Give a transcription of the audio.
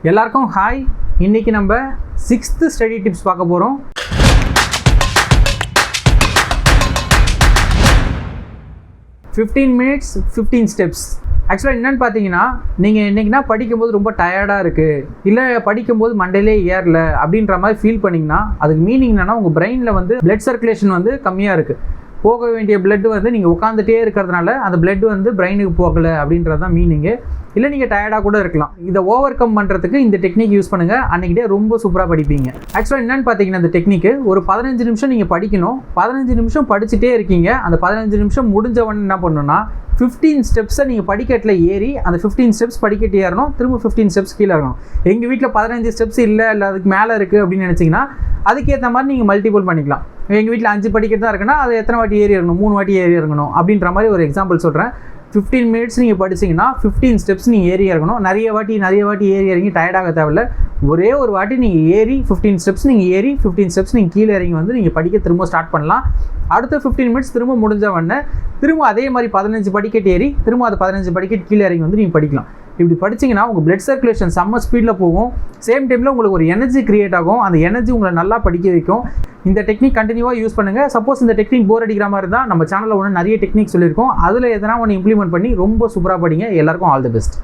எல்லாருக்கும் ஹாய். இன்னைக்கு நம்ம 6th ஸ்டடி டிப்ஸ் பார்க்க போகிறோம். minutes 15 steps. ஆக்சுவலாக என்னென்னு பார்த்தீங்கன்னா, நீங்கள் இன்றைக்கினா படிக்கும்போது ரொம்ப டயர்டாக இருக்குது, இல்லை படிக்கும்போது மண்டையிலே ஏறல அப்படின்ற மாதிரி ஃபீல் பண்ணிங்கன்னா, அதுக்கு மீனிங் என்னென்னா உங்கள் பிரெயினில் வந்து பிளட் சர்க்குலேஷன் வந்து கம்மியாக இருக்குது. போக வேண்டிய பிளட் வந்து நீங்கள் உட்காந்துட்டே இருக்கிறதுனால அந்த பிளட் வந்து பிரெயினுக்கு போகலை அப்படின்றது தான் மீனிங்கு. இல்லை நீங்கள் டயர்டாக கூட இருக்கலாம். இதை ஓவர் கம் பண்ணுறதுக்கு இந்த டெக்னிக் யூஸ் பண்ணுங்கள். அன்றைக்கிட்டே ரொம்ப சூப்பராக படிப்பீங்க. ஆக்சுவலாக என்னென்னு பார்த்தீங்கன்னா, இந்த டெக்னிக்கு ஒரு 15 நிமிஷம் நீங்கள் படிக்கணும். 15 நிமிஷம் படிச்சுட்டே இருக்கீங்க. அந்த 15 நிமிஷம் முடிஞ்சவொன்னு என்ன பண்ணணும்னா 15 ஸ்டெப்ஸை நீங்கள் படிக்கட்டில் ஏறி அந்த 15 ஸ்டெப்ஸ் படிக்கட்டு ஏறணும். திரும்ப 15 ஸ்டெப்ஸ் கீழே இருக்கணும். எங்கள் வீட்டில் 15 ஸ்டெப்ஸ் இல்லை அதுக்கு மேலே இருக்குது அப்படின்னு நினச்சிங்கன்னா அதுக்கேற்ற மாதிரி நீங்கள் மல்டிபிள் பண்ணிக்கலாம். எங்கள் வீட்டில் 5 படிக்கட்டு தான் இருக்குன்னா அது எத்தனை வாட்டி ஏறி இருக்கணும்? 3 வாட்டி ஏறி இருக்கணும் அப்படின்ற மாதிரி ஒரு எக்ஸாம்பிள் சொல்கிறேன். 15 மினிட்ஸ் நீங்கள் படிச்சிங்கன்னா 15 ஸ்டெப்ஸ் நீங்கள் ஏறி இறங்கணும். நிறைய வாட்டி ஏறி இறங்கி டயர்டாக தேவையில்ல. ஒரே ஒரு வாட்டி நீங்கள் ஏறி 15 ஸ்டெப்ஸ் நீங்கள் ஏறி 15 ஸ்டெப்ஸ் நீங்கள் கீழே இறங்கி வந்து நீங்கள் படிக்க திரும்ப ஸ்டார்ட் பண்ணலாம். அடுத்த 15 மினிட்ஸ் திரும்ப முடிஞ்ச உடனே திரும்ப அதே மாதிரி 15 படிக்கட்டு ஏறி திரும்ப அது 15 படிக்கட்டு கீழே இறங்கி வந்து நீங்கள் படிக்கலாம். இப்படி படிச்சிங்கன்னா உங்கள் பிளட் சர்க்குலேஷன் செம்ம ஸ்பீடில் போகும். சேம் டைமில் உங்களுக்கு ஒரு எனர்ஜி கிரியேட் ஆகும். அந்த எனர்ஜி உங்களை நல்லா படிக்க வைக்கும். இந்த டெக்னிக் கண்டினியூவாக யூஸ் பண்ணுங்கள். சப்போஸ் இந்த டெக்னிக் போர் அடிக்கிற மாதிரி இருந்தால் நம்ம சேனலில் ஒன்று நிறைய டெக்னிக் சொல்லியிருக்கோம். அதில் எதனா ஒன்று இம்ப்ளிமெண்ட் பண்ணி ரொம்ப சூப்பராக படிங்க. எல்லாருக்கும் ஆல் தி பெஸ்ட்.